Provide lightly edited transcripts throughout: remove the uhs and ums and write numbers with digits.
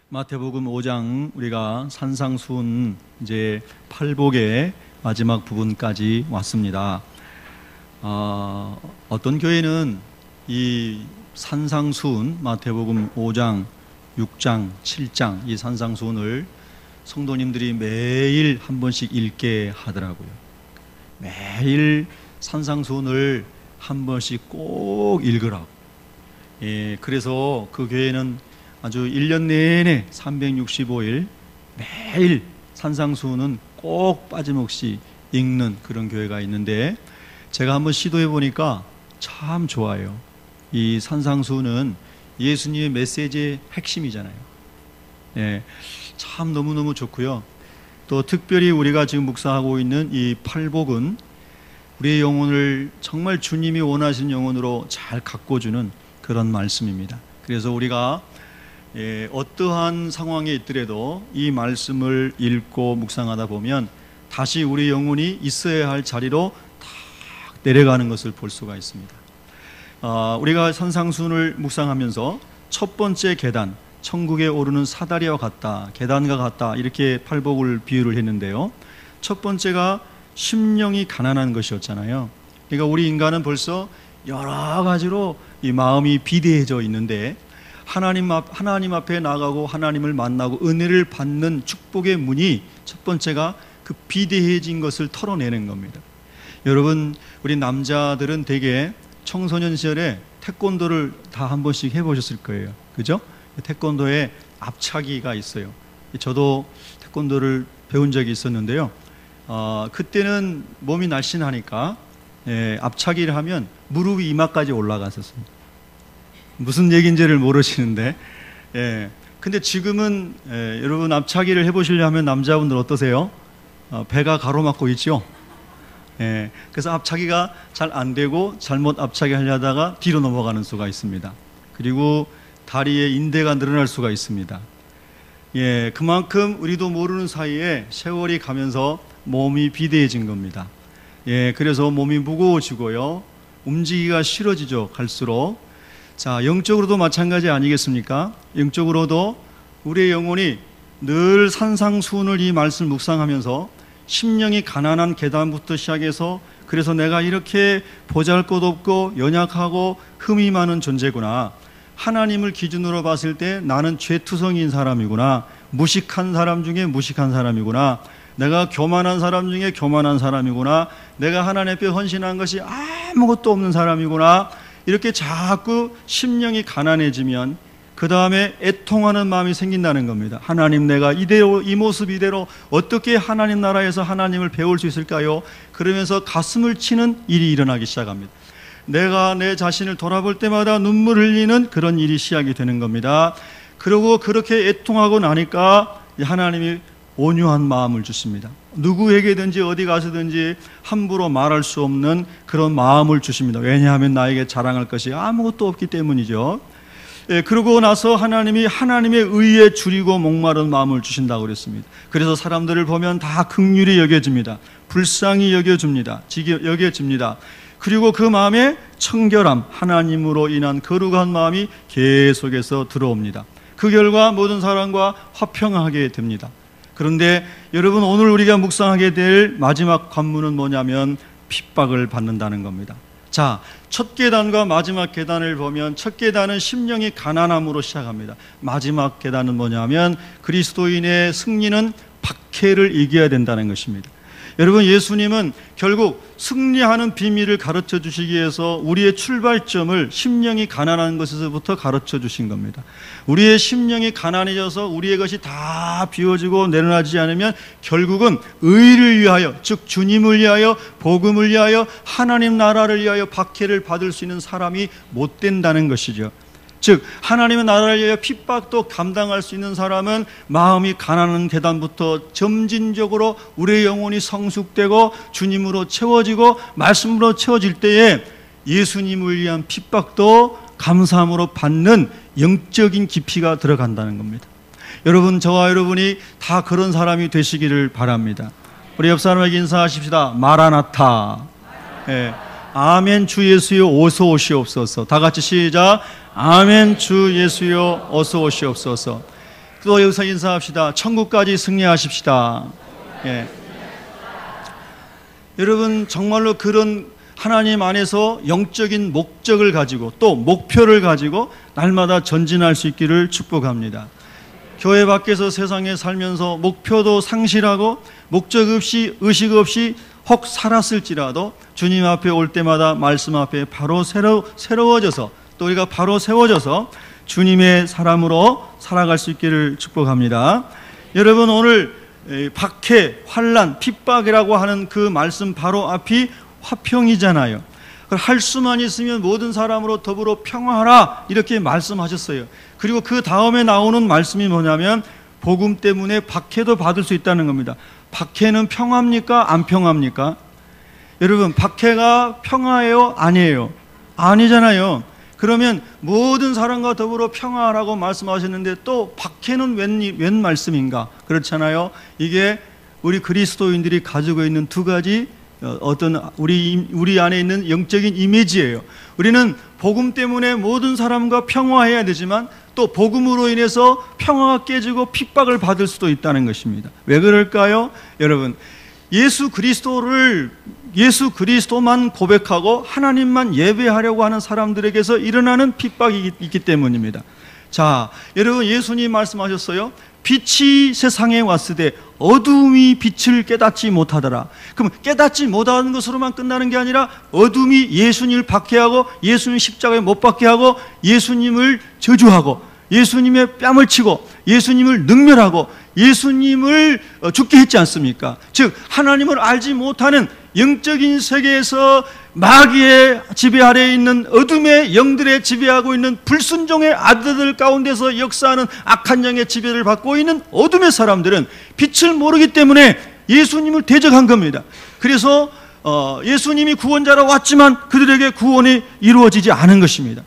마태복음 5장 우리가 산상수훈 이제 팔복의 마지막 부분까지 왔습니다. 어떤 교회는 이 산상수훈 마태복음 5장, 6장, 7장 이 산상수훈을 성도님들이 매일 한 번씩 읽게 하더라고요. 매일 산상수훈을 한 번씩 꼭 읽으라고. 그래서 그 교회는 아주 1년 내내 365일 매일 산상수훈은 꼭 빠짐없이 읽는 그런 교회가 있는데, 제가 한번 시도해 보니까 참 좋아요. 이 산상수훈은 예수님의 메시지의 핵심이잖아요. 참 너무너무 좋고요. 또 특별히 우리가 지금 묵상하고 있는 이 팔복은 우리의 영혼을 정말 주님이 원하시는 영혼으로 잘 가꿔주는 그런 말씀입니다. 그래서 우리가 어떠한 상황에 있더라도 이 말씀을 읽고 묵상하다 보면 다시 우리 영혼이 있어야 할 자리로 탁 내려가는 것을 볼 수가 있습니다. 우리가 산상수훈을 묵상하면서 첫 번째 계단, 천국에 오르는 사다리와 같다, 계단과 같다, 이렇게 팔복을 비유를 했는데요. 첫 번째가 심령이 가난한 것이었잖아요. 그러니까 우리 인간은 벌써 여러 가지로 이 마음이 비대해져 있는데, 하나님 앞에 나가고 하나님을 만나고 은혜를 받는 축복의 문이 첫 번째가 그 비대해진 것을 털어내는 겁니다. 여러분, 우리 남자들은 되게 청소년 시절에 태권도를 다 한 번씩 해보셨을 거예요. 그죠? 태권도에 앞차기가 있어요. 저도 태권도를 배운 적이 있었는데요. 그때는 몸이 날씬하니까 앞차기를 하면 무릎이 이마까지 올라갔었습니다. 무슨 얘기인지를 모르시는데, 근데 지금은 여러분 앞차기를 해보시려면 남자분들 어떠세요? 배가 가로막고 있죠. 그래서 앞차기가 잘 안 되고 잘못 앞차기 하려다가 뒤로 넘어가는 수가 있습니다. 그리고 다리에 인대가 늘어날 수가 있습니다. 그만큼 우리도 모르는 사이에 세월이 가면서 몸이 비대해진 겁니다. 그래서 몸이 무거워지고요, 움직이기가 싫어지죠, 갈수록. 자, 영적으로도 마찬가지 아니겠습니까? 영적으로도 우리의 영혼이 늘 산상수훈을 이 말씀을 묵상하면서 심령이 가난한 계단부터 시작해서, 그래서 내가 이렇게 보잘것없고 연약하고 흠이 많은 존재구나, 하나님을 기준으로 봤을 때 나는 죄투성인 사람이구나, 무식한 사람 중에 무식한 사람이구나, 내가 교만한 사람 중에 교만한 사람이구나, 내가 하나님 앞에 헌신한 것이 아무것도 없는 사람이구나, 이렇게 자꾸 심령이 가난해지면 그 다음에 애통하는 마음이 생긴다는 겁니다. 하나님, 내가 이대로, 이 모습 이대로 어떻게 하나님 나라에서 하나님을 배울 수 있을까요? 그러면서 가슴을 치는 일이 일어나기 시작합니다. 내가 내 자신을 돌아볼 때마다 눈물 흘리는 그런 일이 시작이 되는 겁니다. 그리고 그렇게 애통하고 나니까 하나님이 온유한 마음을 주십니다. 누구에게든지 어디 가서든지 함부로 말할 수 없는 그런 마음을 주십니다. 왜냐하면 나에게 자랑할 것이 아무것도 없기 때문이죠. 그러고 나서 하나님이 하나님의 의에 줄이고 목마른 마음을 주신다고 그랬습니다. 그래서 사람들을 보면 다 긍휼히 여겨집니다. 불쌍히 여겨집니다. 그리고 그 마음에 청결함, 하나님으로 인한 거룩한 마음이 계속해서 들어옵니다. 그 결과 모든 사람과 화평하게 됩니다. 그런데 여러분, 오늘 우리가 묵상하게 될 마지막 관문은 뭐냐면 핍박을 받는다는 겁니다. 자, 첫 계단과 마지막 계단을 보면 첫 계단은 심령이 가난함으로 시작합니다. 마지막 계단은 뭐냐면 그리스도인의 승리는 박해를 이겨야 된다는 것입니다. 여러분, 예수님은 결국 승리하는 비밀을 가르쳐 주시기 위해서 우리의 출발점을 심령이 가난한 것에서부터 가르쳐 주신 겁니다. 우리의 심령이 가난해져서 우리의 것이 다 비워지고 내려놔지지 않으면 결국은 의를 위하여, 즉 주님을 위하여, 복음을 위하여, 하나님 나라를 위하여 박해를 받을 수 있는 사람이 못 된다는 것이죠. 즉 하나님의 나라를 위하여 핍박도 감당할 수 있는 사람은 마음이 가난한 계단부터 점진적으로 우리의 영혼이 성숙되고 주님으로 채워지고 말씀으로 채워질 때에 예수님을 위한 핍박도 감사함으로 받는 영적인 깊이가 들어간다는 겁니다. 여러분, 저와 여러분이 다 그런 사람이 되시기를 바랍니다. 우리 옆 사람에게 인사하십시다. 마라나타. 아멘. 주 예수여 어서 오시옵소서. 다 같이 시작. 아멘. 주 예수여 어서 오시옵소서. 또 여기서 인사합시다. 천국까지 승리하십시다. 예. 여러분 정말로 그런 하나님 안에서 영적인 목적을 가지고 또 목표를 가지고 날마다 전진할 수 있기를 축복합니다. 교회 밖에서 세상에 살면서 목표도 상실하고 목적 없이 의식 없이 혹 살았을지라도 주님 앞에 올 때마다 말씀 앞에 바로 새로워져서 또 우리가 바로 세워져서 주님의 사람으로 살아갈 수 있기를 축복합니다. 여러분 오늘 박해, 환난, 핍박이라고 하는 그 말씀 바로 앞이 화평이잖아요. 할 수만 있으면 모든 사람으로 더불어 평화하라 이렇게 말씀하셨어요. 그리고 그 다음에 나오는 말씀이 뭐냐면 복음 때문에 박해도 받을 수 있다는 겁니다. 박해는 평화입니까? 안 평화입니까? 여러분 박해가 평화예요? 아니에요? 아니잖아요. 그러면 모든 사람과 더불어 평화하라고 말씀하셨는데 또 박해는 웬 말씀인가? 그렇잖아요. 이게 우리 그리스도인들이 가지고 있는 두 가지 어떤 우리 안에 있는 영적인 이미지예요. 우리는 복음 때문에 모든 사람과 평화해야 되지만 또 복음으로 인해서 평화가 깨지고 핍박을 받을 수도 있다는 것입니다. 왜 그럴까요? 여러분 예수 그리스도만 고백하고 하나님만 예배하려고 하는 사람들에게서 일어나는 핍박이 있기 때문입니다. 자, 여러분 예수님 말씀하셨어요. 빛이 세상에 왔으되 어둠이 빛을 깨닫지 못하더라. 그럼 깨닫지 못하는 것으로만 끝나는 게 아니라 어둠이 예수님을 박해하고 예수님 십자가에 못 박게 하고 예수님을 저주하고 예수님의 뺨을 치고 예수님을 능멸하고 예수님을 죽게 했지 않습니까? 즉 하나님을 알지 못하는 영적인 세계에서 마귀의 지배 아래에 있는 어둠의 영들의 지배하고 있는 불순종의 아들들 가운데서 역사하는 악한 영의 지배를 받고 있는 어둠의 사람들은 빛을 모르기 때문에 예수님을 대적한 겁니다. 그래서 예수님이 구원자로 왔지만 그들에게 구원이 이루어지지 않은 것입니다.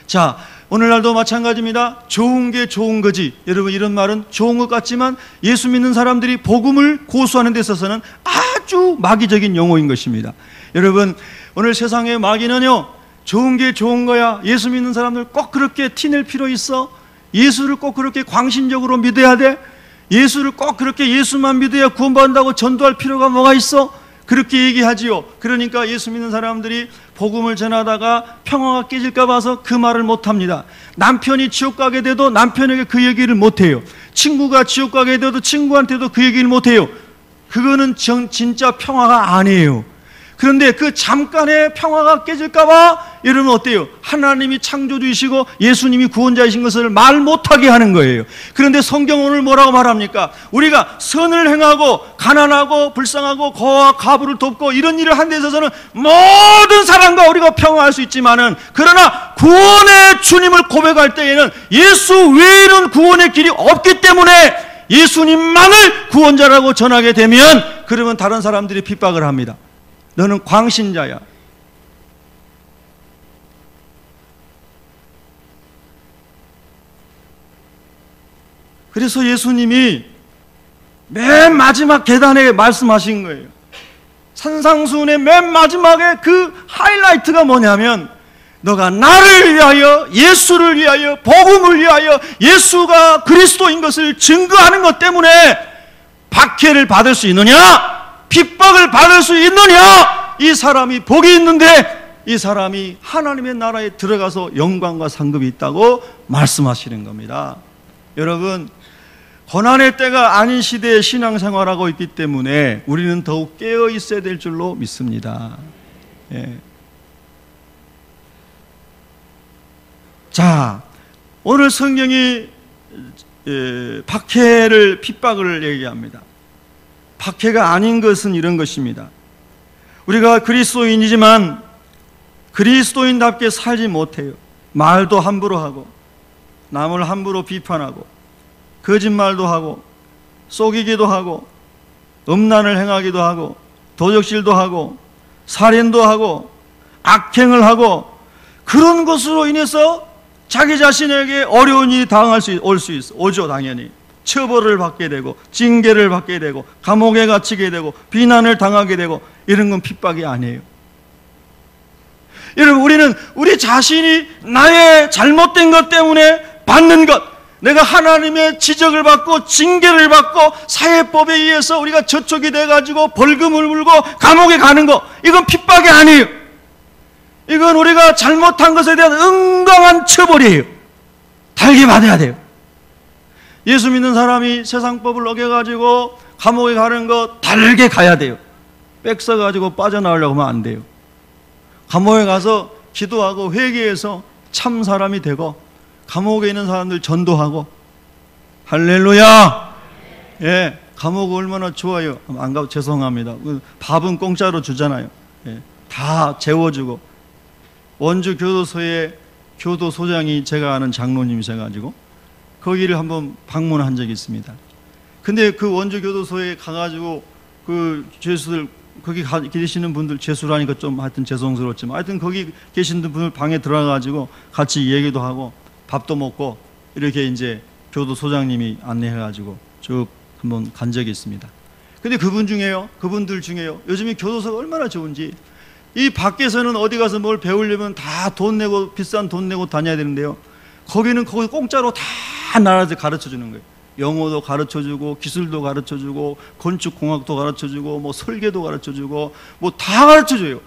자, 오늘날도 마찬가지입니다. 좋은 게 좋은 거지. 여러분 이런 말은 좋은 것 같지만 예수 믿는 사람들이 복음을 고수하는 데 있어서는 아주 마귀적인 용어인 것입니다. 여러분 오늘 세상의 마귀는요 좋은 게 좋은 거야. 예수 믿는 사람들 꼭 그렇게 티낼 필요 있어? 예수를 꼭 그렇게 광신적으로 믿어야 돼? 예수를 꼭 그렇게 예수만 믿어야 구원받는다고 전도할 필요가 뭐가 있어? 그렇게 얘기하지요. 그러니까 예수 믿는 사람들이 복음을 전하다가 평화가 깨질까 봐서 그 말을 못합니다. 남편이 지옥 가게 돼도 남편에게 그 얘기를 못해요. 친구가 지옥 가게 돼도 친구한테도 그 얘기를 못해요. 그거는 진짜 평화가 아니에요. 그런데 그 잠깐의 평화가 깨질까 봐 여러분 어때요? 하나님이 창조주이시고 예수님이 구원자이신 것을 말 못하게 하는 거예요. 그런데 성경 오늘 뭐라고 말합니까? 우리가 선을 행하고 가난하고 불쌍하고 거와 가부를 돕고 이런 일을 한 데 있어서는 모든 사람과 우리가 평화할 수 있지만은 그러나 구원의 주님을 고백할 때에는 예수 외에는 구원의 길이 없기 때문에 예수님만을 구원자라고 전하게 되면 그러면 다른 사람들이 핍박을 합니다. 너는 광신자야. 그래서 예수님이 맨 마지막 계단에 말씀하신 거예요. 산상수훈의 맨 마지막에 그 하이라이트가 뭐냐면 너가 나를 위하여 예수를 위하여 복음을 위하여 예수가 그리스도인 것을 증거하는 것 때문에 박해를 받을 수 있느냐? 핍박을 받을 수 있느냐? 이 사람이 복이 있는데 이 사람이 하나님의 나라에 들어가서 영광과 상급이 있다고 말씀하시는 겁니다. 여러분 고난의 때가 아닌 시대에 신앙생활하고 있기 때문에 우리는 더욱 깨어 있어야 될 줄로 믿습니다. 예. 자, 오늘 성경이 박해를 핍박을 얘기합니다. 박해가 아닌 것은 이런 것입니다. 우리가 그리스도인이지만 그리스도인답게 살지 못해요. 말도 함부로 하고 남을 함부로 비판하고 거짓말도 하고 속이기도 하고 음란을 행하기도 하고 도적질도 하고 살인도 하고 악행을 하고 그런 것으로 인해서 자기 자신에게 어려운 일이 오죠. 당연히 처벌을 받게 되고 징계를 받게 되고 감옥에 갇히게 되고 비난을 당하게 되고 이런 건 핍박이 아니에요. 여러분 우리는 우리 자신이 나의 잘못된 것 때문에 받는 것, 내가 하나님의 지적을 받고 징계를 받고 사회법에 의해서 우리가 저촉이 돼가지고 벌금을 물고 감옥에 가는 거, 이건 핍박이 아니에요. 이건 우리가 잘못한 것에 대한 응당한 처벌이에요. 달게 받아야 돼요. 예수 믿는 사람이 세상법을 어겨가지고 감옥에 가는 거 달게 가야 돼요. 빽써가지고 빠져나오려고 하면 안 돼요. 감옥에 가서 기도하고 회개해서 참 사람이 되고 감옥에 있는 사람들 전도하고. 할렐루야. 예, 감옥 얼마나 좋아요. 안 가고 죄송합니다. 밥은 공짜로 주잖아요. 예, 다 재워주고. 원주 교도소에 교도소장이 제가 아는 장로님이셔가지고 거기를 한번 방문한 적이 있습니다. 근데 그 원주 교도소에 가가지고 그 죄수들, 거기 계시는 분들, 죄수라니까 좀 하여튼 죄송스럽지만 하여튼 거기 계시는 분들 방에 들어가가지고 같이 얘기도 하고 밥도 먹고 이렇게 이제 교도소장님이 안내해가지고 쭉 한번 간 적이 있습니다. 근데 그분들 중에요. 요즘에 교도소가 얼마나 좋은지, 이 밖에서는 어디 가서 뭘 배우려면 다 돈 내고, 비싼 돈 내고 다녀야 되는데요. 거기는 거기 공짜로 다 나라에서 가르쳐 주는 거예요. 영어도 가르쳐 주고, 기술도 가르쳐 주고, 건축공학도 가르쳐 주고, 뭐 설계도 가르쳐 주고, 뭐 다 가르쳐 줘요.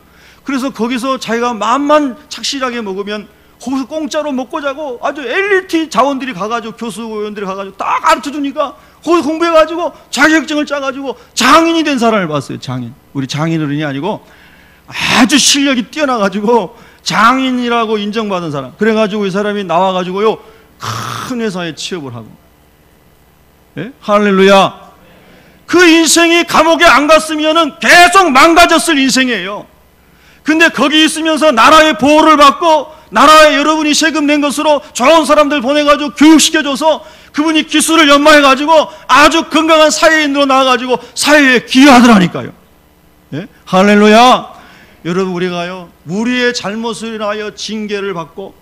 그래서 거기서 자기가 마음만 착실하게 먹으면 거기서 공짜로 먹고 자고 아주 엘리트 자원들이 가가지고, 교수위원들이 가가지고 다 가르쳐 주니까 거기서 공부해가지고 자격증을 짜가지고 장인이 된 사람을 봤어요. 장인. 우리 장인어른이 아니고 아주 실력이 뛰어나가지고 장인이라고 인정받은 사람. 그래가지고 이 사람이 나와가지고요, 큰 회사에 취업을 하고. 예? 할렐루야. 그 인생이 감옥에 안 갔으면은 계속 망가졌을 인생이에요. 근데 거기 있으면서 나라의 보호를 받고, 나라에 여러분이 세금 낸 것으로 좋은 사람들 보내가지고 교육시켜줘서 그분이 기술을 연마해가지고 아주 건강한 사회인으로 나와가지고 사회에 기여하더라니까요. 예? 할렐루야. 여러분, 우리가요, 우리의 잘못을 인하여 징계를 받고,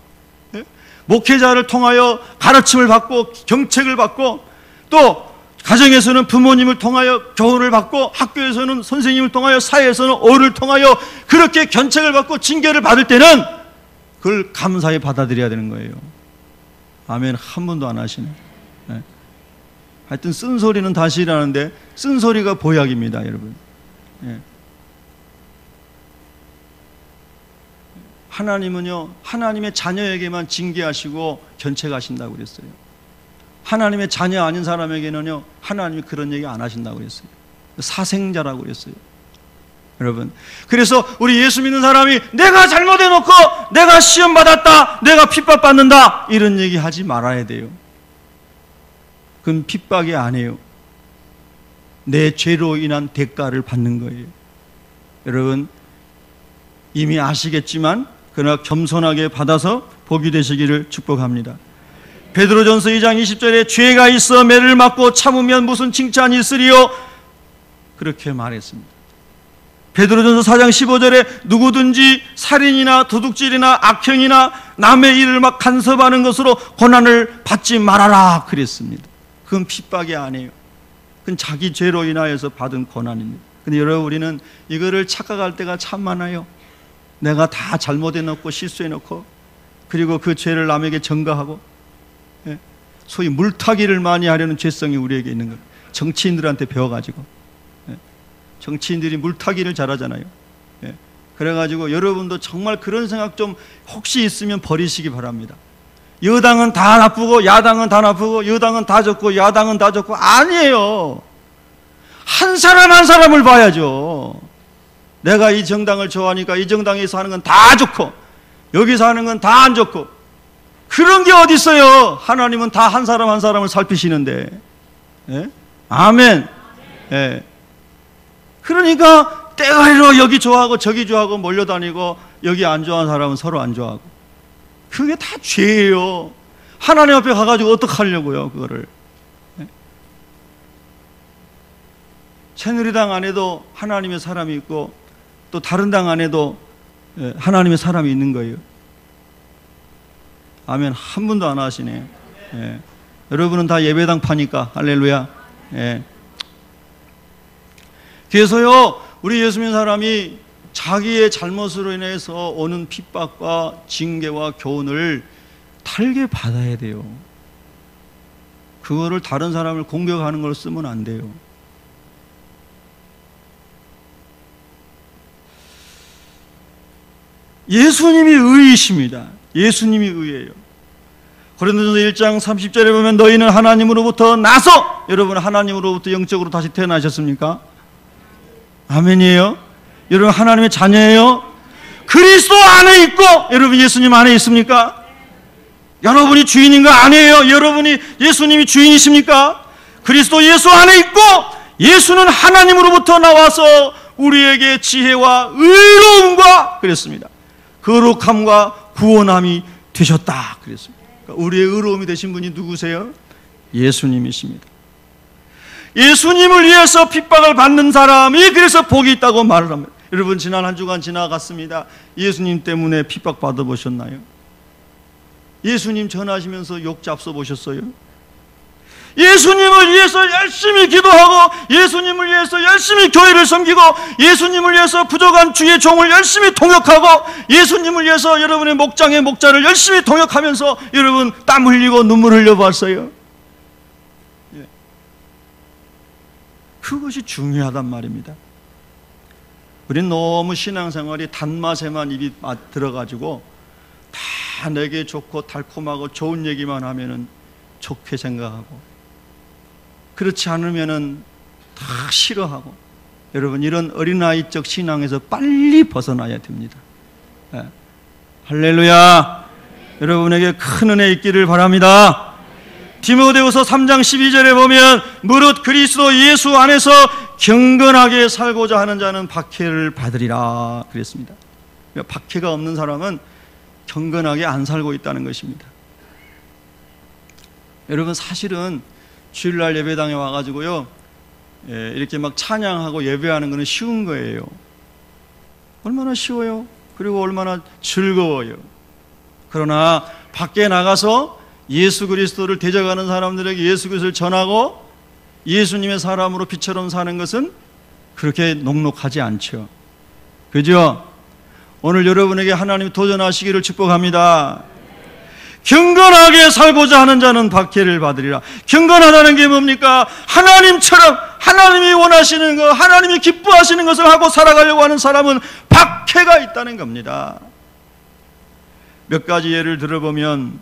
예? 목회자를 통하여 가르침을 받고 경책을 받고, 또 가정에서는 부모님을 통하여 교훈을 받고, 학교에서는 선생님을 통하여, 사회에서는 어른을 통하여 그렇게 견책을 받고 징계를 받을 때는 그걸 감사히 받아들여야 되는 거예요. 아멘. 한 번도 안 하시네. 네. 하여튼 쓴소리는 다시 일하는데 쓴소리가 보약입니다, 여러분. 네. 하나님은요, 하나님의 자녀에게만 징계하시고 견책하신다고 그랬어요. 하나님의 자녀 아닌 사람에게는요, 하나님이 그런 얘기 안 하신다고 그랬어요. 사생자라고 그랬어요. 여러분, 그래서 우리 예수 믿는 사람이 내가 잘못해놓고 내가 시험 받았다, 내가 핍박 받는다, 이런 얘기 하지 말아야 돼요. 그건 핍박이 아니에요. 내 죄로 인한 대가를 받는 거예요. 여러분, 이미 아시겠지만 그러나 겸손하게 받아서 복이 되시기를 축복합니다. 베드로전서 2장 20절에 죄가 있어 매를 맞고 참으면 무슨 칭찬이 있으리요, 그렇게 말했습니다. 베드로전서 4장 15절에 누구든지 살인이나 도둑질이나 악행이나 남의 일을 막 간섭하는 것으로 고난을 받지 말아라 그랬습니다. 그건 핍박이 아니에요. 그건 자기 죄로 인하여서 받은 고난입니다. 근데 여러분, 우리는 이거를 착각할 때가 참 많아요. 내가 다 잘못해놓고 실수해놓고, 그리고 그 죄를 남에게 전가하고, 소위 물타기를 많이 하려는 죄성이 우리에게 있는 거예요. 정치인들한테 배워가지고. 정치인들이 물타기를 잘하잖아요. 그래가지고 여러분도 정말 그런 생각 좀 혹시 있으면 버리시기 바랍니다. 여당은 다 나쁘고 야당은 다 나쁘고, 여당은 다 좋고 야당은 다 좋고, 아니에요. 한 사람 한 사람을 봐야죠. 내가 이 정당을 좋아하니까 이 정당에서 하는 건 다 좋고 여기서 하는 건 다 안 좋고, 그런 게 어디 있어요. 하나님은 다 한 사람 한 사람을 살피시는데. 예? 아멘. 예. 그러니까 때가리로 여기 좋아하고 저기 좋아하고 몰려다니고, 여기 안 좋아하는 사람은 서로 안 좋아하고, 그게 다 죄예요. 하나님 앞에 가가지고 어떡하려고요, 그거를. 예? 새누리당 안에도 하나님의 사람이 있고 또 다른 당 안에도 하나님의 사람이 있는 거예요. 아멘. 한 분도 안 하시네. 예. 여러분은 다 예배당 파니까 할렐루야. 예. 그래서요, 우리 예수 믿는 사람이 자기의 잘못으로 인해서 오는 핍박과 징계와 교훈을 달게 받아야 돼요. 그거를 다른 사람을 공격하는 걸 쓰면 안 돼요. 예수님이 의이십니다. 예수님이 의예요. 고린도전서 1장 30절에 보면 너희는 하나님으로부터 나서, 여러분 하나님으로부터 영적으로 다시 태어나셨습니까? 아멘이에요. 여러분 하나님의 자녀예요. 그리스도 안에 있고, 여러분 예수님 안에 있습니까? 여러분이 주인인 거 아니에요. 여러분이 예수님이 주인이십니까? 그리스도 예수 안에 있고, 예수는 하나님으로부터 나와서 우리에게 지혜와 의로움과 그랬습니다. 거룩함과 구원함이 되셨다 그랬습니다. 그러니까 우리의 의로움이 되신 분이 누구세요? 예수님이십니다. 예수님을 위해서 핍박을 받는 사람이 그래서 복이 있다고 말을 합니다. 여러분 지난 한 주간 지나갔습니다. 예수님 때문에 핍박 받아보셨나요? 예수님 전하시면서 욕 잡숴 보셨어요? 예수님을 위해서 열심히 기도하고, 예수님을 위해서 열심히 교회를 섬기고, 예수님을 위해서 부족한 주의 종을 열심히 통역하고, 예수님을 위해서 여러분의 목장의 목자를 열심히 통역하면서 여러분 땀 흘리고 눈물 흘려봤어요? 그것이 중요하단 말입니다. 우린 너무 신앙생활이 단맛에만 입이 들어가지고 다 내게 좋고 달콤하고 좋은 얘기만 하면은 좋게 생각하고, 그렇지 않으면은 다 싫어하고, 여러분 이런 어린아이적 신앙에서 빨리 벗어나야 됩니다. 네. 할렐루야. 여러분에게 큰 은혜 있기를 바랍니다. 디모데후서 3장 12절에 보면 무릇 그리스도 예수 안에서 경건하게 살고자 하는 자는 박해를 받으리라 그랬습니다. 그러니까 박해가 없는 사람은 경건하게 안 살고 있다는 것입니다. 여러분 사실은 주일날 예배당에 와가지고요, 이렇게 막 찬양하고 예배하는 것은 쉬운 거예요. 얼마나 쉬워요. 그리고 얼마나 즐거워요. 그러나 밖에 나가서 예수 그리스도를 대적하는 사람들에게 예수 그리스도를 전하고 예수님의 사람으로 빛처럼 사는 것은 그렇게 녹록하지 않죠. 그죠? 오늘 여러분에게 하나님 도전하시기를 축복합니다. 경건하게 살고자 하는 자는 박해를 받으리라. 경건하다는 게 뭡니까? 하나님처럼, 하나님이 원하시는 것, 하나님이 기뻐하시는 것을 하고 살아가려고 하는 사람은 박해가 있다는 겁니다. 몇 가지 예를 들어보면,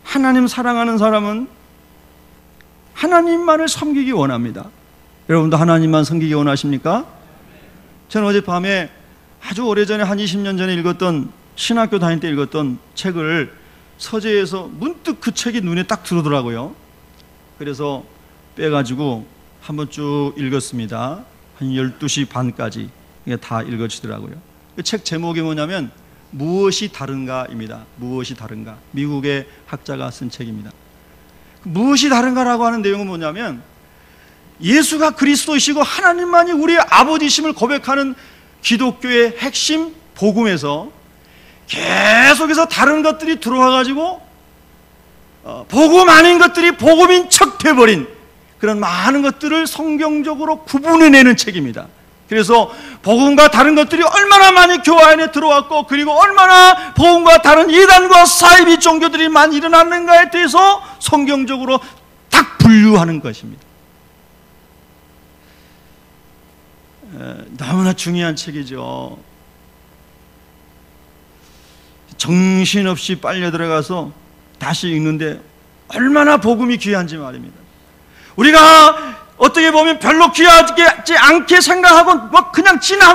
하나님 사랑하는 사람은 하나님만을 섬기기 원합니다. 여러분도 하나님만 섬기기 원하십니까? 저는 어젯밤에 아주 오래전에 한 20년 전에 읽었던, 신학교 다닐 때 읽었던 책을 서재에서 문득 그 책이 눈에 딱 들어오더라고요. 그래서 빼가지고 한번 쭉 읽었습니다. 한 12시 반까지 다 읽어지더라고요. 그 책 제목이 뭐냐면 무엇이 다른가입니다. 무엇이 다른가. 미국의 학자가 쓴 책입니다. 무엇이 다른가라고 하는 내용은 뭐냐면 예수가 그리스도이시고 하나님만이 우리의 아버지심을 고백하는 기독교의 핵심 복음에서 계속해서 다른 것들이 들어와가지고 복음 아닌 것들이 복음인 척 돼버린 그런 많은 것들을 성경적으로 구분해내는 책입니다. 그래서 복음과 다른 것들이 얼마나 많이 교회 안에 들어왔고, 그리고 얼마나 복음과 다른 이단과 사이비 종교들이 많이 일어났는가에 대해서 성경적으로 딱 분류하는 것입니다. 너무나 중요한 책이죠. 정신없이 빨려 들어가서 다시 읽는데 얼마나 복음이 귀한지 말입니다. 우리가 어떻게 보면 별로 귀하지 않게 생각하고 뭐 그냥 지나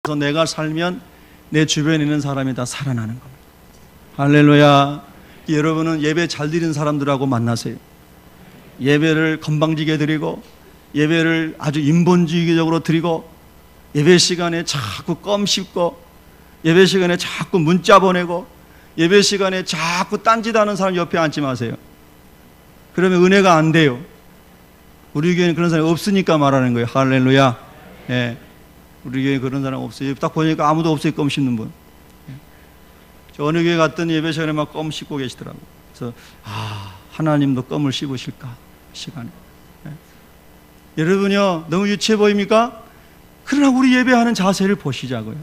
그래서 내가 살면 내 주변에 있는 사람이 다 살아나는 겁니다. 할렐루야. 여러분은 예배 잘 드리는 사람들하고 만나세요. 예배를 건방지게 드리고 예배를 아주 인본주의적으로 드리고 예배 시간에 자꾸 껌 씹고 예배 시간에 자꾸 문자 보내고 예배 시간에 자꾸 딴짓하는 사람 옆에 앉지 마세요. 그러면 은혜가 안 돼요. 우리 교회는 그런 사람이 없으니까 말하는 거예요. 할렐루야. 예. 우리 교회 그런 사람 없어요. 딱 보니까 아무도 없어요. 껌 씹는 분. 저 어느 교회 갔더니 예배 시간에 막 껌 씹고 계시더라고요. 그래서 하나님도 껌을 씹으실까 시간에. 예. 여러분요 너무 유치해 보입니까? 그러나 우리 예배하는 자세를 보시자고요.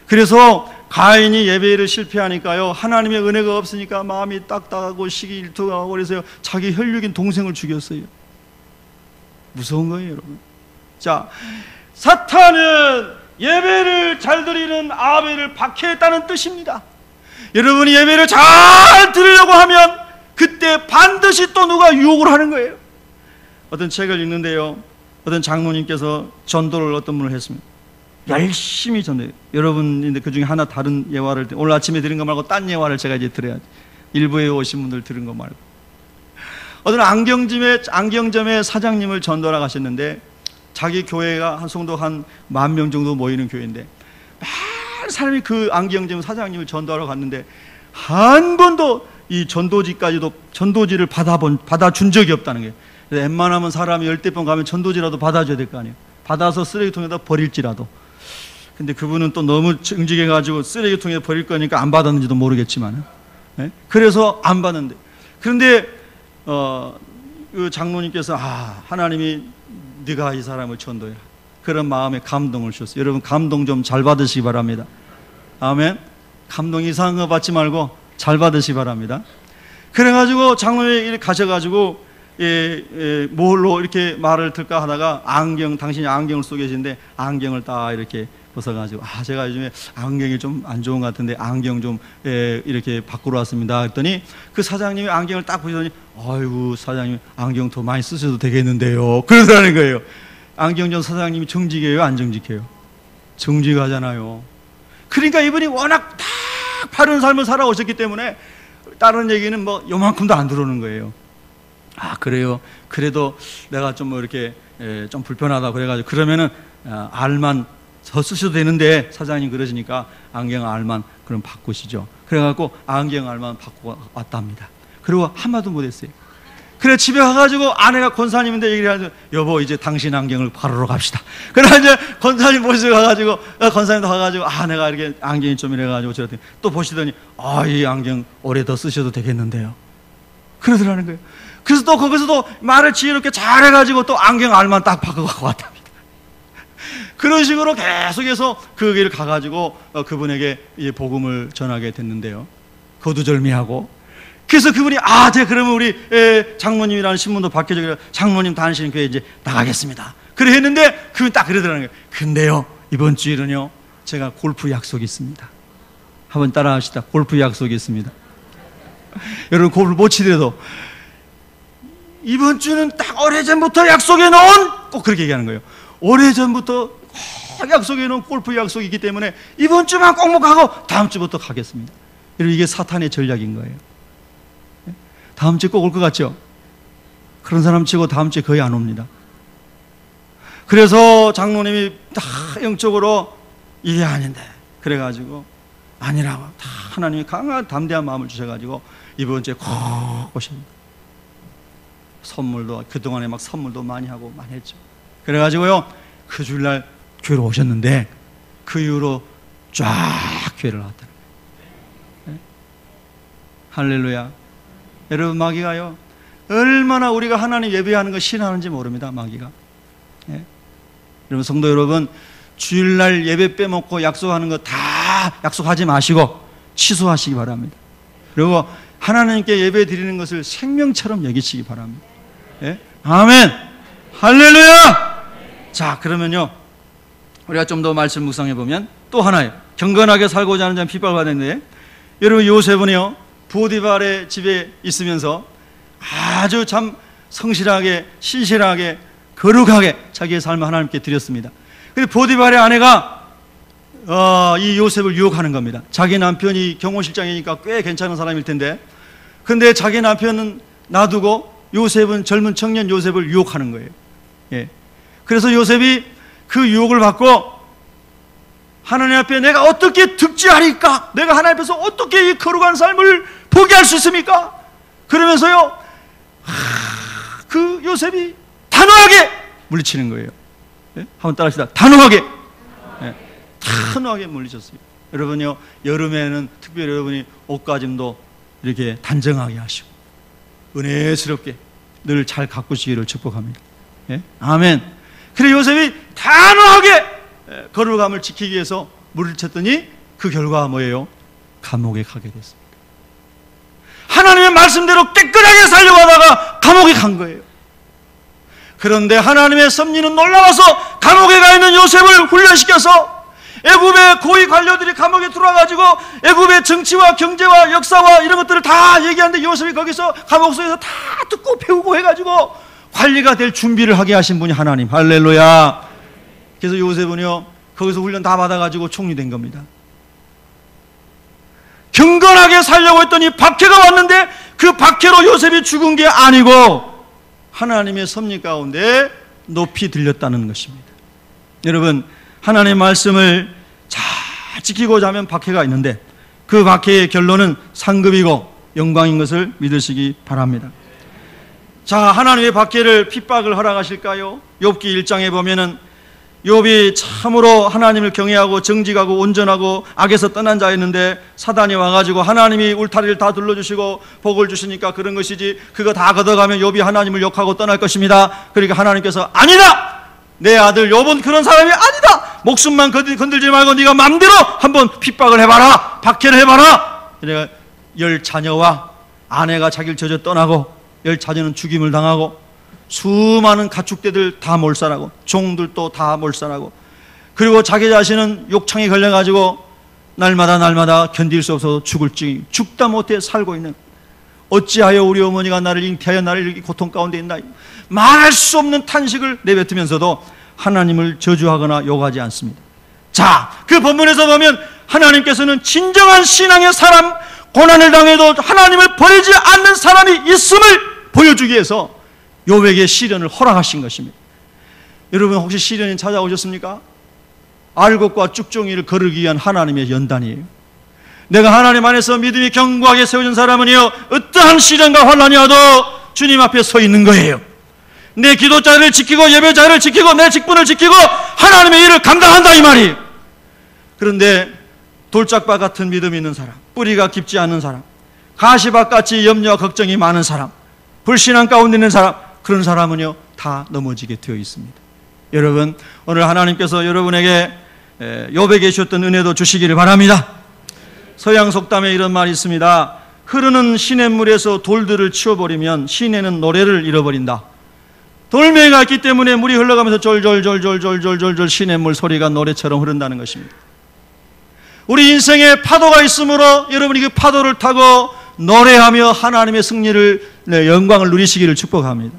그래서 가인이 예배를 실패하니까요 하나님의 은혜가 없으니까 마음이 딱딱하고 시기일투하고 그래서 자기 혈육인 동생을 죽였어요. 무서운 거예요, 여러분. 자, 사탄은 예배를 잘 드리는 아벨을 박해했다는 뜻입니다. 여러분이 예배를 잘 드리려고 하면 그때 반드시 또 누가 유혹을 하는 거예요. 어떤 책을 읽는데요, 어떤 장로님께서 전도를 어떤 분을 했습니다. 열심히 전도해요. 여러분인데 그 중에 하나 다른 예화를 오늘 아침에 들은 거 말고 딴 예화를 제가 이제 들어야지. 일부에 오신 분들 들은 거 말고. 어떤 안경점의 사장님을 전도하러 가셨는데 자기 교회가 한 성도 한 10,000명 정도 모이는 교회인데 많은 사람이 그 안경점 사장님을 전도하러 갔는데 한 번도 이 전도지를 받아준 적이 없다는 거예요. 그래서 웬만하면 사람이 10대 가면 전도지라도 받아줘야 될 거 아니에요. 받아서 쓰레기통에다 버릴지라도. 근데 그분은 또 너무 정직해가지고 쓰레기통에 버릴 거니까 안 받았는지도 모르겠지만, 네? 그래서 안 받는데. 그런데 그 장로님께서 하나님이 네가 이 사람을 전도해라, 그런 마음에 감동을 주셨어요. 여러분 감동 좀 잘 받으시기 바랍니다. 아멘. 감동 이상한 거 받지 말고 잘 받으시기 바랍니다. 그래가지고 장로님이 가셔가지고 뭘로 이렇게 말을 들까 하다가 당신이 안경을 쓰고 계신데 안경을 딱 이렇게 벗어가지고 제가 요즘에 안경이 좀 안 좋은 것 같은데 안경 좀 이렇게 바꾸러 왔습니다 했더니 그 사장님이 안경을 딱 보시더니 아이고 사장님 안경 더 많이 쓰셔도 되겠는데요 그러더라는 거예요. 안경점 사장님이 정직해요, 안 정직해요? 정직하잖아요. 그러니까 이분이 워낙 딱 바른 삶을 살아오셨기 때문에 다른 얘기는 뭐 요만큼도 안 들어오는 거예요. 그래요? 그래도 내가 좀 뭐 이렇게 좀 불편하다 그래가지고 그러면은 알만 더 쓰셔도 되는데 사장님 그러시니까 안경 알만 그럼 바꾸시죠. 그래갖고 안경 알만 바꾸고 왔답니다. 그리고 한마디도 못했어요. 그래 집에 가가지고 아내가 권사님인데 얘기를 하죠. 여보 이제 당신 안경을 바르러 갑시다. 그래 이제 권사님 모시고 가가지고 권사님도 가가지고 내가 이렇게 안경이 좀 이래가지고 저랬더니 또 보시더니 이 안경 오래 더 쓰셔도 되겠는데요 그러더라는 거예요. 그래서 또 거기서도 말을 지혜롭게 잘해가지고 또 안경 알만 딱 바꿔갖고 왔답니다. 그런 식으로 계속해서 그 길을 가가지고 그분에게 복음을 전하게 됐는데요. 거두절미하고. 그래서 그분이 제가 그러면 우리 장모님이라는 신문도 바뀌어져 장모님 다니시는 교회 이제 나가겠습니다. 그래 했는데 그분 딱 그러더라는 거예요. 근데요 이번 주일은요 제가 골프 약속이 있습니다. 한번 따라합시다. 골프 약속이 있습니다. 여러분 골프 못 치더라도 이번 주는 딱 오래전부터 약속해 놓은 꼭 그렇게 얘기하는 거예요. 오래전부터 꼭 약속해 놓은 골프 약속이 있기 때문에 이번 주만 꼭 못 가고 다음 주부터 가겠습니다. 여러분 이게 사탄의 전략인 거예요. 다음 주에 꼭 올 것 같죠? 그런 사람 치고 다음 주에 거의 안 옵니다. 그래서 장로님이 다 영적으로 이게 아닌데 그래가지고 아니라고 다 하나님이 강한 담대한 마음을 주셔가지고 이번 주에 꼭 오십니다. 선물도 그동안에 막 선물도 많이 하고 많이 했죠. 그래가지고요 그 주일날 교회로 오셨는데 그 이후로 쫙 교회를 나왔다는 거예요. 네? 할렐루야. 여러분 마귀가요 얼마나 우리가 하나님 예배하는 거 싫어하는지 모릅니다. 마귀가. 네? 여러분 성도 여러분 주일날 예배 빼먹고 약속하는 거 다 약속하지 마시고 취소하시기 바랍니다. 그리고 하나님께 예배 드리는 것을 생명처럼 여기시기 바랍니다. 예? 아멘. 할렐루야. 자 그러면요 우리가 좀 더 말씀 묵상해 보면 또 하나요 경건하게 살고자 하는 자는 핍박받는데 여러분 요셉은요 보디발의 집에 있으면서 아주 참 성실하게 신실하게 거룩하게 자기의 삶을 하나님께 드렸습니다. 근데 보디발의 아내가 이 요셉을 유혹하는 겁니다. 자기 남편이 경호실장이니까 꽤 괜찮은 사람일 텐데, 근데 자기 남편은 놔두고 요셉은, 젊은 청년 요셉을 유혹하는 거예요. 예. 그래서 요셉이 그 유혹을 받고 하나님 앞에 내가 어떻게 득지하리까? 내가 하나님 앞에서 어떻게 이 거룩한 삶을 포기할 수 있습니까? 그러면서요, 그 요셉이 단호하게 물리치는 거예요. 예? 한번 따라합시다. 단호하게. 예. 단호하게 물리쳤어요. 여러분요, 여름에는 특별히 여러분이 옷가짐도 이렇게 단정하게 하시고 은혜스럽게 늘 잘 가꾸시기를 축복합니다. 예? 아멘. 그래 요셉이 단호하게 거룩함을 지키기 위해서 물리쳤더니 그 결과가 뭐예요? 감옥에 가게 됐습니다. 하나님의 말씀대로 깨끗하게 살려고 하다가 감옥에 간 거예요. 그런데 하나님의 섭리는 놀라워서 감옥에 가 있는 요셉을 훈련시켜서 애굽의 고위 관료들이 감옥에 들어와가지고 애굽의 정치와 경제와 역사와 이런 것들을 다 얘기하는데 요셉이 거기서 감옥 속에서 다 듣고 배우고 해가지고 관리가 될 준비를 하게 하신 분이 하나님. 할렐루야. 그래서 요셉은요 거기서 훈련 다 받아가지고 총리 된 겁니다. 경건하게 살려고 했더니 박해가 왔는데 그 박해로 요셉이 죽은 게 아니고 하나님의 섭리 가운데 높이 들렸다는 것입니다. 여러분, 하나님의 말씀을 잘 지키고자 하면 박해가 있는데 그 박해의 결론은 상급이고 영광인 것을 믿으시기 바랍니다. 자, 하나님의 박해를, 핍박을 허락하실까요? 욥기 1장에 보면은 욥이 참으로 하나님을 경외하고 정직하고 온전하고 악에서 떠난 자였는데 사단이 와가지고 하나님이 울타리를 다 둘러주시고 복을 주시니까 그런 것이지, 그거 다 걷어가면 욥이 하나님을 욕하고 떠날 것입니다. 그러니까 하나님께서 아니다! 내 아들 욥은 그런 사람이 아니다! 목숨만 건들지 말고 네가 마음대로 한번 핍박을 해봐라! 박해를 해봐라! 그러니까 10 자녀와 아내가 자기를 저저 떠나고 10 자녀는 죽임을 당하고 수많은 가축대들 다 몰살하고 종들도 다 몰살하고, 그리고 자기 자신은 욕창에 걸려가지고 날마다 견딜 수 없어서 죽다 못해 살고 있는, 어찌하여 우리 어머니가 나를 잉태하여 나를 이렇게 고통 가운데 있나, 말할 수 없는 탄식을 내뱉으면서도 하나님을 저주하거나 욕하지 않습니다. 자, 그 본문에서 보면 하나님께서는 진정한 신앙의 사람, 고난을 당해도 하나님을 버리지 않는 사람이 있음을 보여주기 위해서 욥에게 시련을 허락하신 것입니다. 여러분, 혹시 시련이 찾아오셨습니까? 알곡과 쭉종이를 거르기 위한 하나님의 연단이에요. 내가 하나님 안에서 믿음이 견고하게 세워진 사람은요, 어떠한 시련과 환난이 와도 주님 앞에 서 있는 거예요. 내 기도자를 지키고 예배자를 지키고 내 직분을 지키고 하나님의 일을 감당한다, 이 말이에요. 그런데 돌짝밭 같은 믿음이 있는 사람, 뿌리가 깊지 않은 사람, 가시밭같이 염려와 걱정이 많은 사람, 불신앙 가운데 있는 사람, 그런 사람은요 다 넘어지게 되어 있습니다. 여러분, 오늘 하나님께서 여러분에게 욥에게 주셨던 은혜도 주시기를 바랍니다. 서양 속담에 이런 말이 있습니다. 흐르는 시냇물에서 돌들을 치워버리면 시내는 노래를 잃어버린다. 돌멩이가 있기 때문에 물이 흘러가면서 졸졸졸졸졸졸졸 시냇물 소리가 노래처럼 흐른다는 것입니다. 우리 인생에 파도가 있으므로 여러분이 그 파도를 타고 노래하며 하나님의 승리를, 영광을 누리시기를 축복합니다.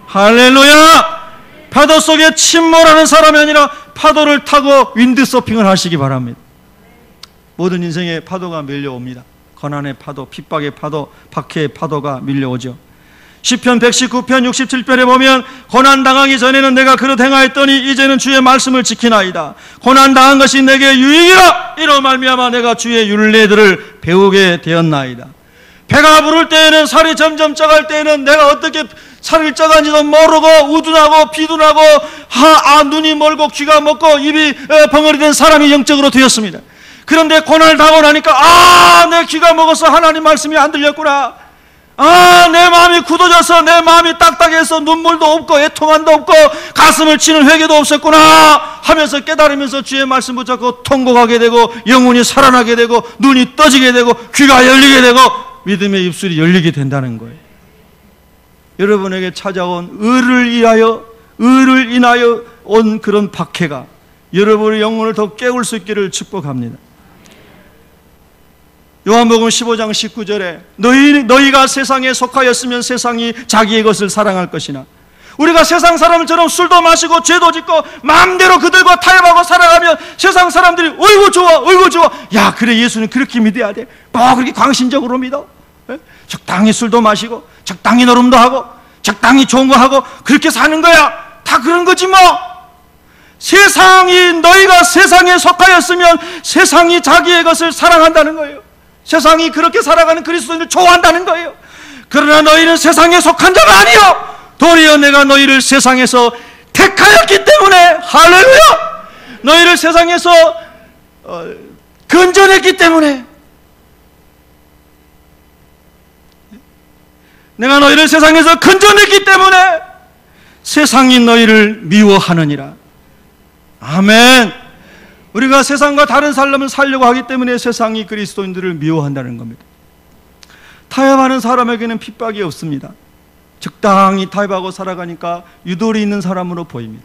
할렐루야! 파도 속에 침몰하는 사람이 아니라 파도를 타고 윈드서핑을 하시기 바랍니다. 모든 인생에 파도가 밀려옵니다. 고난의 파도, 핍박의 파도, 박해의 파도가 밀려오죠. 시편 119편 67편에 보면 고난당하기 전에는 내가 그릇 행하였더니 이제는 주의 말씀을 지키나이다. 고난당한 것이 내게 유익이라. 이로 말미암아 내가 주의 율례들을 배우게 되었나이다. 배가 부를 때에는, 살이 점점 쪄갈 때에는 내가 어떻게 살이 쪄간지도 모르고 우둔하고 비둔하고 눈이 멀고 귀가 먹고 입이 벙어리 된 사람이 영적으로 되었습니다. 그런데 고난을 당하고 나니까 내 귀가 먹어서 하나님 말씀이 안 들렸구나. 내 마음이 굳어져서 내 마음이 딱딱해서 눈물도 없고 애통함도 없고 가슴을 치는 회개도 없었구나 하면서 깨달으면서 주의 말씀 붙잡고 통곡하게 되고 영혼이 살아나게 되고 눈이 떠지게 되고 귀가 열리게 되고 믿음의 입술이 열리게 된다는 거예요. 여러분에게 찾아온 의를 인하여 온 그런 박해가 여러분의 영혼을 더 깨울 수 있기를 축복합니다. 요한복음 15장 19절에 너희가 세상에 속하였으면 세상이 자기의 것을 사랑할 것이나 우리가 세상 사람들처럼 술도 마시고 죄도 짓고 마음대로 그들과 타협하고 살아가면 세상 사람들이 어이구 좋아, 어이구 좋아. 야, 그래, 예수는 그렇게 믿어야 돼. 뭐 그렇게 광신적으로 믿어? 에? 적당히 술도 마시고 적당히 노름도 하고 적당히 좋은 거 하고 그렇게 사는 거야. 다 그런 거지 뭐. 세상이, 너희가 세상에 속하였으면 세상이 자기의 것을 사랑한다는 거예요. 세상이 그렇게 살아가는 그리스도인을 좋아한다는 거예요. 그러나 너희는 세상에 속한 자가 아니요, 도리어 내가 너희를 세상에서 택하였기 때문에, 할렐루야, 너희를 세상에서 건져냈기 때문에, 내가 너희를 세상에서 건져냈기 때문에 세상이 너희를 미워하느니라. 아멘. 우리가 세상과 다른 삶을 살려고 하기 때문에 세상이 그리스도인들을 미워한다는 겁니다. 타협하는 사람에게는 핍박이 없습니다. 적당히 타협하고 살아가니까 유도리 있는 사람으로 보입니다.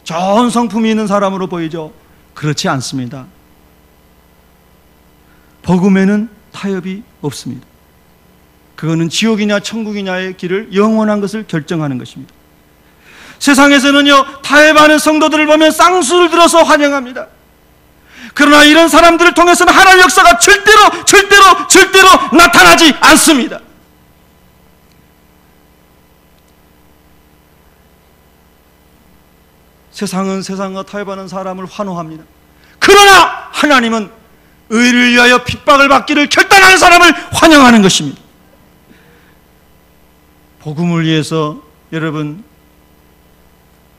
좋은 성품이 있는 사람으로 보이죠. 그렇지 않습니다. 복음에는 타협이 없습니다. 그거는 지옥이냐 천국이냐의 길을, 영원한 것을 결정하는 것입니다. 세상에서는요, 타협하는 성도들을 보면 쌍수를 들어서 환영합니다. 그러나 이런 사람들을 통해서는 하나님의 역사가 절대로 나타나지 않습니다. 세상은 세상과 타협하는 사람을 환호합니다. 그러나 하나님은 의를 위하여 핍박을 받기를 결단하는 사람을 환영하는 것입니다. 복음을 위해서 여러분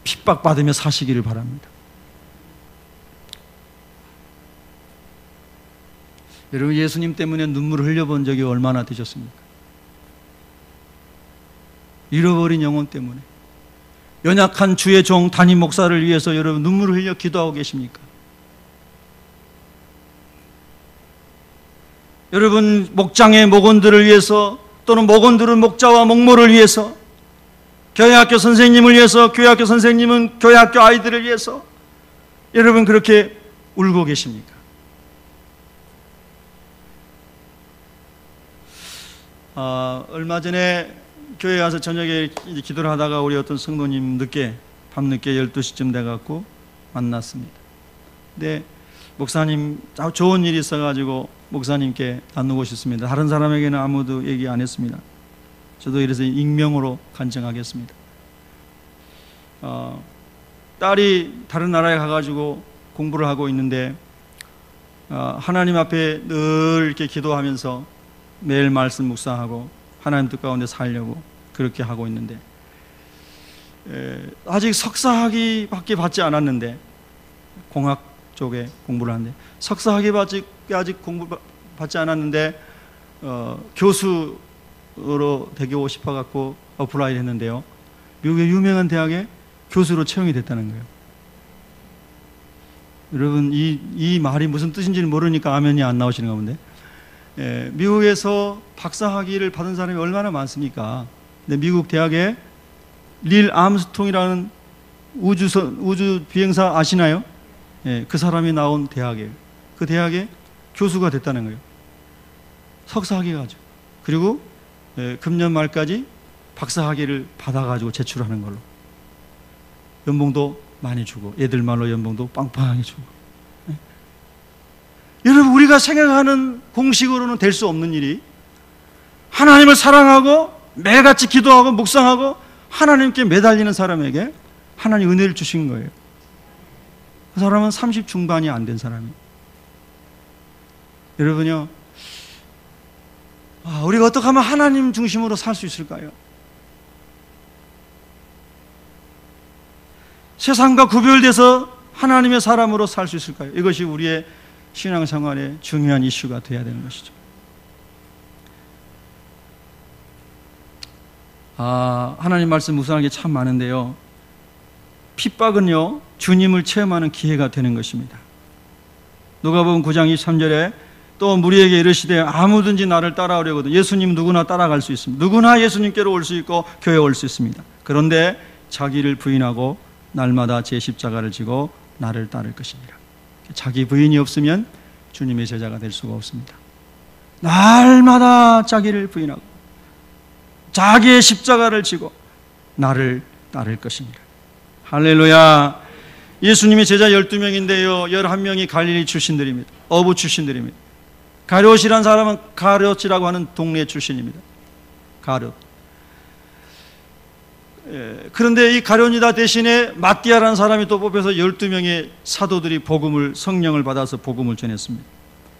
핍박받으며 사시기를 바랍니다. 여러분, 예수님 때문에 눈물을 흘려본 적이 얼마나 되셨습니까? 잃어버린 영혼 때문에, 연약한 주의 종 담임 목사를 위해서 여러분 눈물을 흘려 기도하고 계십니까? 여러분, 목장의 목원들을 위해서, 또는 목원들은 목자와 목모를 위해서, 교회학교 선생님을 위해서, 교회학교 선생님은 교회학교 아이들을 위해서 여러분 그렇게 울고 계십니까? 얼마 전에 교회에 와서 저녁에 기도를 하다가 우리 어떤 성도님 밤늦게 12시쯤 돼갖고 만났습니다. 근데 목사님, 좋은 일이 있어가지고 목사님께 나누고 싶습니다. 다른 사람에게는 아무도 얘기 안 했습니다. 저도 이래서 익명으로 간청하겠습니다. 딸이 다른 나라에 가가지고 공부를 하고 있는데 하나님 앞에 늘 이렇게 기도하면서 매일 말씀 묵상하고 하나님 뜻 가운데 살려고 그렇게 하고 있는데, 아직 석사학위밖에 받지 않았는데, 공학 쪽에 공부를 하는데 석사학위밖에 아직 공부 받지 않았는데 교수로 되고 싶어갖고 어플라이를 했는데요, 미국의 유명한 대학에 교수로 채용이 됐다는 거예요. 여러분, 이 말이 무슨 뜻인지는 모르니까 아멘이 안 나오시는가 본데, 미국에서 박사학위를 받은 사람이 얼마나 많습니까? 근데 미국 대학에 릴 암스트롱이라는 우주 비행사 아시나요? 그 사람이 나온 대학이에요. 그 대학에 교수가 됐다는 거예요. 석사학위가 가지고. 그리고 금년 말까지 박사학위를 받아가지고 제출하는 걸로. 연봉도 많이 주고, 애들 말로 연봉도 빵빵하게 주고. 여러분, 우리가 생각하는 공식으로는 될 수 없는 일이, 하나님을 사랑하고 매일같이 기도하고 묵상하고 하나님께 매달리는 사람에게 하나님 은혜를 주신 거예요. 그 사람은 30 중반이 안 된 사람이에요. 여러분요, 우리가 어떻게 하면 하나님 중심으로 살 수 있을까요? 세상과 구별돼서 하나님의 사람으로 살 수 있을까요? 이것이 우리의 신앙생활의 중요한 이슈가 되어야 되는 것이죠. 하나님 말씀 묵상하는 게 참 많은데요, 핍박은요 주님을 체험하는 기회가 되는 것입니다. 누가복음 9장 23절에 또 무리에게 이르시되 아무든지 나를 따라오려거든. 예수님 누구나 따라갈 수 있습니다. 누구나 예수님께로 올 수 있고 교회에 올 수 있습니다. 그런데 자기를 부인하고 날마다 제 십자가를 지고 나를 따를 것이니라. 자기 부인이 없으면 주님의 제자가 될 수가 없습니다. 날마다 자기를 부인하고 자기의 십자가를 지고 나를 따를 것입니다. 할렐루야. 예수님이 제자 12명인데요 11명이 갈릴리 출신들입니다. 어부 출신들입니다. 가룟이라는 사람은 가룟이라고 하는 동네 출신입니다. 가룟. 그런데 이 가룟유다 대신에 마띠아라는 사람이 또 뽑혀서 12명의 사도들이 성령을 받아서 복음을 전했습니다.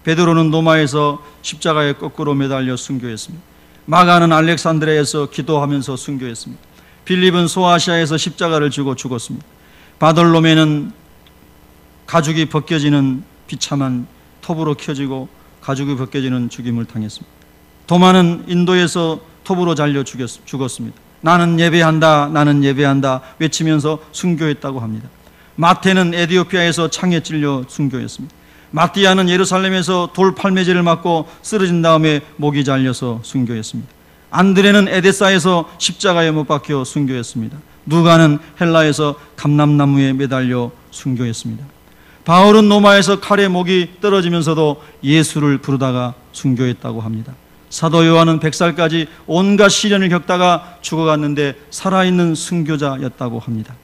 베드로는 로마에서 십자가에 거꾸로 매달려 순교했습니다. 마가는 알렉산드리아에서 기도하면서 순교했습니다. 빌립은 소아시아에서 십자가를 지고 죽었습니다. 바돌로메는 가죽이 벗겨지는 비참한 톱으로 켜지고 가죽이 벗겨지는 죽임을 당했습니다. 도마는 인도에서 톱으로 잘려 죽었습니다. 나는 예배한다, 나는 예배한다 외치면서 순교했다고 합니다. 마태는 에티오피아에서 창에 찔려 순교했습니다. 마띠아는 예루살렘에서 돌 팔매질을 맞고 쓰러진 다음에 목이 잘려서 순교했습니다. 안드레는 에데사에서 십자가에 못 박혀 순교했습니다. 누가는 헬라에서 감람나무에 매달려 순교했습니다. 바울은 로마에서 칼에 목이 떨어지면서도 예수를 부르다가 순교했다고 합니다. 사도 요한은 100살까지 온갖 시련을 겪다가 죽어갔는데 살아있는 순교자였다고 합니다.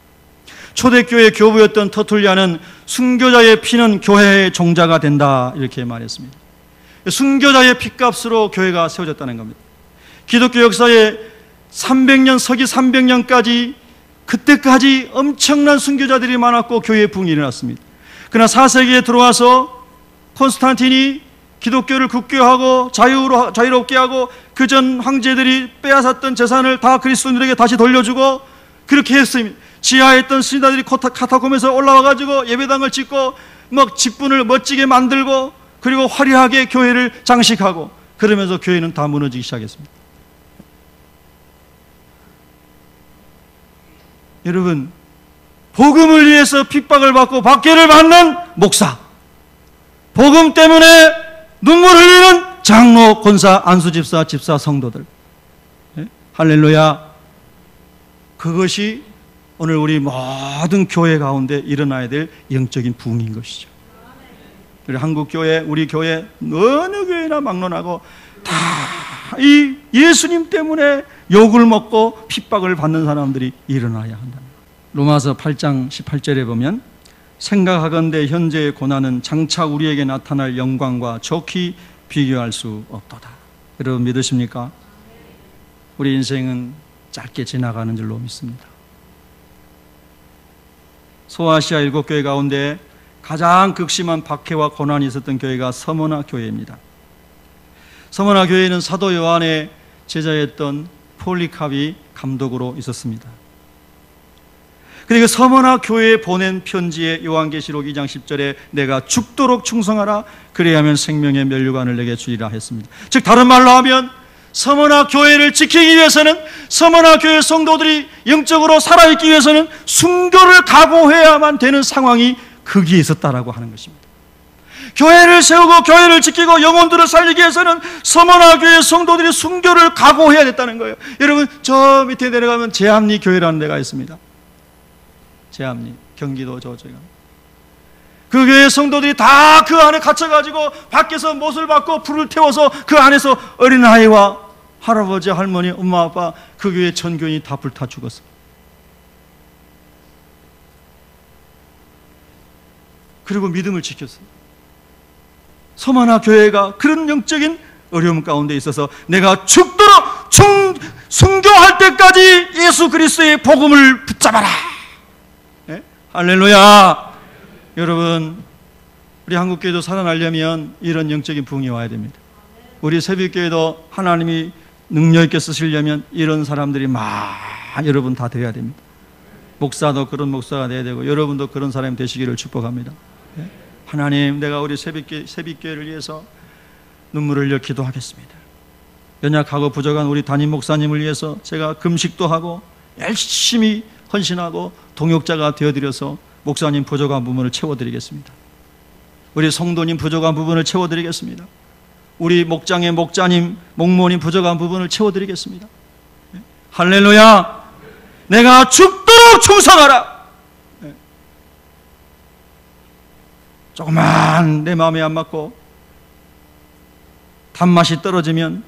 초대교회 교부였던 터툴리아는 순교자의 피는 교회의 종자가 된다 이렇게 말했습니다. 순교자의 피값으로 교회가 세워졌다는 겁니다. 기독교 역사에 300년, 서기 300년까지 그때까지 엄청난 순교자들이 많았고 교회의 부흥이 일어났습니다. 그러나 4세기에 들어와서 콘스탄틴이 기독교를 국교하고 자유롭게 하고 그전 황제들이 빼앗았던 재산을 다 그리스도인들에게 다시 돌려주고 그렇게 했습니다. 지하에 있던 신자들이 카타콤에서 올라와가지고 예배당을 짓고 막 직분을 멋지게 만들고 그리고 화려하게 교회를 장식하고 그러면서 교회는 다 무너지기 시작했습니다. 여러분, 복음을 위해서 핍박을 받고 박해를 받는 목사, 복음 때문에 눈물 흘리는 장로, 권사, 안수집사, 집사, 성도들, 할렐루야. 그것이 오늘 우리 모든 교회 가운데 일어나야 될 영적인 부흥인 것이죠. 우리 한국교회, 우리 교회 어느 교회나 막론하고 다 이 예수님 때문에 욕을 먹고 핍박을 받는 사람들이 일어나야 한다. 로마서 8장 18절에 보면 생각하건대 현재의 고난은 장차 우리에게 나타날 영광과 좋게 비교할 수 없도다. 여러분 믿으십니까? 우리 인생은 짧게 지나가는 줄로 믿습니다. 소아시아 7교회 가운데 가장 극심한 박해와 고난이 있었던 교회가 서머나 교회입니다. 서머나 교회는 사도 요한의 제자였던 폴리캅이 감독으로 있었습니다. 그리고 서머나 교회에 보낸 편지에 요한계시록 2장 10절에 내가 죽도록 충성하라 그래야 하면 생명의 면류관을 내게 주리라 했습니다. 즉 다른 말로 하면 서머나 교회를 지키기 위해서는, 서머나 교회 성도들이 영적으로 살아있기 위해서는 순교를 각오해야만 되는 상황이 거기에 있었다라고 하는 것입니다. 교회를 세우고 교회를 지키고 영혼들을 살리기 위해서는 서머나 교회 성도들이 순교를 각오해야 됐다는 거예요. 여러분, 저 밑에 내려가면 제암리 교회라는 데가 있습니다. 제암리, 경기도 저쪽에. 그 교회 성도들이 다 그 안에 갇혀가지고 밖에서 못을 받고 불을 태워서 그 안에서 어린아이와 할아버지, 할머니, 엄마, 아빠, 그 교회 전교인이 다 불타 죽었어요. 그리고 믿음을 지켰어요. 서머나 교회가 그런 영적인 어려움 가운데 있어서 내가 죽도록 순교할 때까지 예수 그리스도의 복음을 붙잡아라. 네? 할렐루야. 여러분, 우리 한국교회도 살아나려면 이런 영적인 부흥이 와야 됩니다. 우리 새벽교회도 하나님이 능력 있게 쓰시려면 이런 사람들이 여러분 다 되어야 됩니다. 목사도 그런 목사가 되어야 되고 여러분도 그런 사람이 되시기를 축복합니다. 네? 하나님, 내가 우리 새벽교회를 위해서 눈물을 흘려 기도하겠습니다. 연약하고 부족한 우리 담임 목사님을 위해서 제가 금식도 하고 열심히 헌신하고 동역자가 되어드려서 목사님 부족한 부분을 채워드리겠습니다. 우리 성도님 부족한 부분을 채워드리겠습니다. 우리 목장의 목자님, 목모님 부족한 부분을 채워드리겠습니다. 할렐루야. 내가 죽도록 충성하라. 조금만 내 마음에 안 맞고 단맛이 떨어지면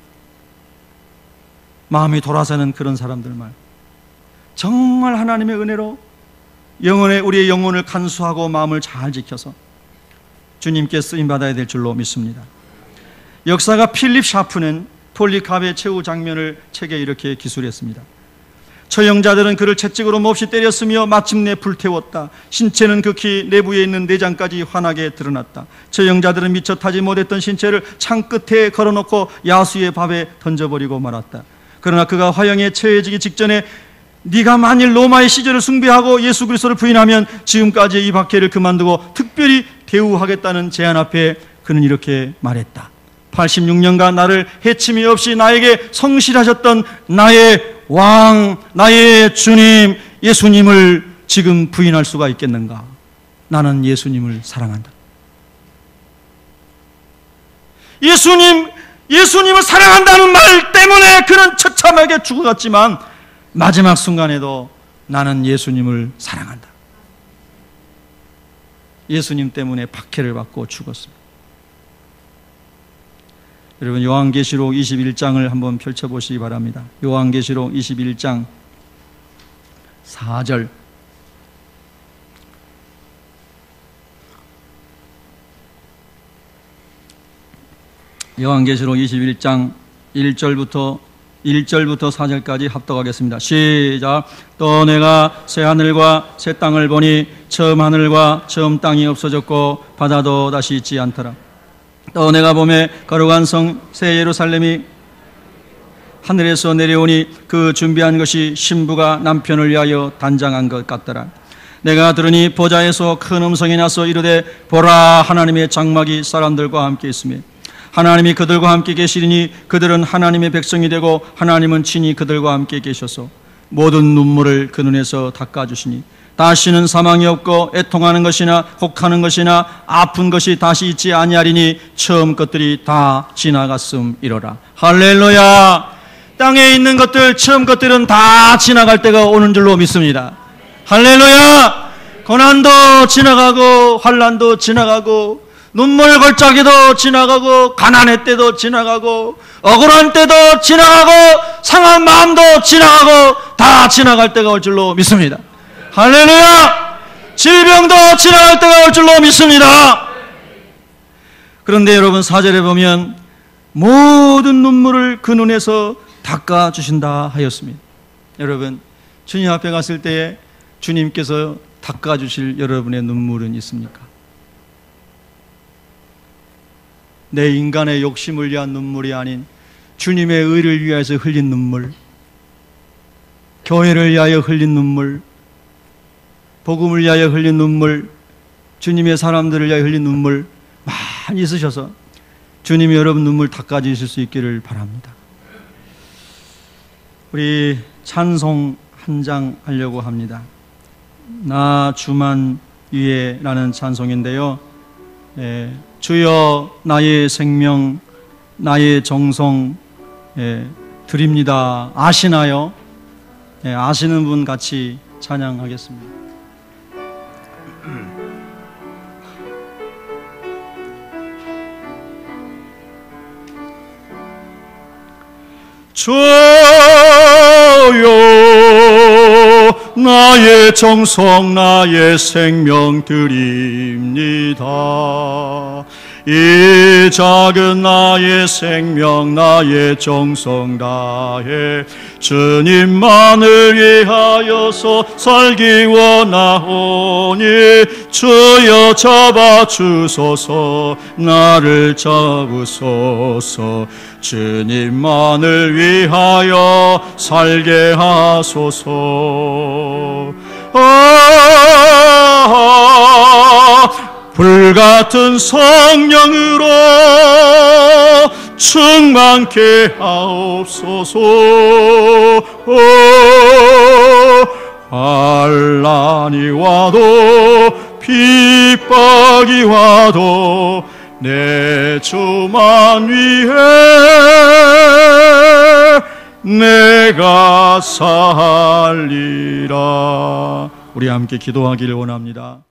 마음이 돌아서는 그런 사람들 말, 정말 하나님의 은혜로 우리의 영혼을 간수하고 마음을 잘 지켜서 주님께 쓰임받아야 될 줄로 믿습니다. 역사가 필립 샤프는 폴리캅의 최후 장면을 책에 이렇게 기술했습니다. 처형자들은 그를 채찍으로 몹시 때렸으며 마침내 불태웠다. 신체는 극히 내부에 있는 내장까지 환하게 드러났다. 처형자들은 미처 타지 못했던 신체를 창 끝에 걸어놓고 야수의 밥에 던져버리고 말았다. 그러나 그가 화형에 처해지기 직전에 네가 만일 로마의 시절을 숭배하고 예수 그리스도를 부인하면 지금까지의 이 박해를 그만두고 특별히 대우하겠다는 제안 앞에 그는 이렇게 말했다. 86년간 나를 해침이 없이 나에게 성실하셨던 나의 왕, 나의 주님 예수님을 지금 부인할 수가 있겠는가? 나는 예수님을 사랑한다. 예수님을 사랑한다는 말 때문에 그는 처참하게 죽어갔지만 마지막 순간에도 나는 예수님을 사랑한다. 예수님 때문에 박해를 받고 죽었습니다. 여러분, 요한계시록 21장을 한번 펼쳐보시기 바랍니다. 요한계시록 21장 4절. 요한계시록 21장 1절부터 4절까지 합독하겠습니다. 시작. 또 내가 새 하늘과 새 땅을 보니 처음 하늘과 처음 땅이 없어졌고 바다도 다시 있지 않더라. 또 내가 보매 거룩한 성 새 예루살렘이 하늘에서 내려오니 그 준비한 것이 신부가 남편을 위하여 단장한 것 같더라. 내가 들으니 보좌에서 큰 음성이 나서 이르되 보라, 하나님의 장막이 사람들과 함께 있으며 하나님이 그들과 함께 계시리니 그들은 하나님의 백성이 되고 하나님은 친히 그들과 함께 계셔서 모든 눈물을 그 눈에서 닦아주시니 다시는 사망이 없고 애통하는 것이나 혹하는 것이나 아픈 것이 다시 있지 아니하리니 처음 것들이 다 지나갔음이로라. 할렐루야. 땅에 있는 것들, 처음 것들은 다 지나갈 때가 오는 줄로 믿습니다. 할렐루야. 고난도 지나가고 환난도 지나가고 눈물 골짜기도 지나가고 가난의 때도 지나가고 억울한 때도 지나가고 상한 마음도 지나가고 다 지나갈 때가 올 줄로 믿습니다. 할렐루야. 질병도 지나갈 때가 올 줄로 믿습니다. 그런데 여러분, 4절에 보면 모든 눈물을 그 눈에서 닦아주신다 하였습니다. 여러분, 주님 앞에 갔을 때에 주님께서 닦아주실 여러분의 눈물은 있습니까? 내 인간의 욕심을 위한 눈물이 아닌 주님의 의를 위해서 흘린 눈물, 교회를 위하여 흘린 눈물, 복음을 위하여 흘린 눈물, 주님의 사람들을 위하여 흘린 눈물 많이 있으셔서 주님이 여러분 눈물 닦아주실 수 있기를 바랍니다. 우리 찬송 한 장 하려고 합니다. 나 주만 위에 라는 찬송인데요, 주여 나의 생명 나의 정성 드립니다. 아시나요? 아시는 분 같이 찬양하겠습니다. 주여 나의 정성 나의 생명 드립니다. 이 작은 나의 생명 나의 정성 다해 주님만을 위하여서 살기 원하오니 주여 잡아주소서 나를 잡으소서 주님만을 위하여 살게 하소서. 불같은 성령으로 충만케 하옵소서. 환난이 와도 핍박이 와도 내 주만 위해 내가 살리라. 우리 함께 기도하기를 원합니다.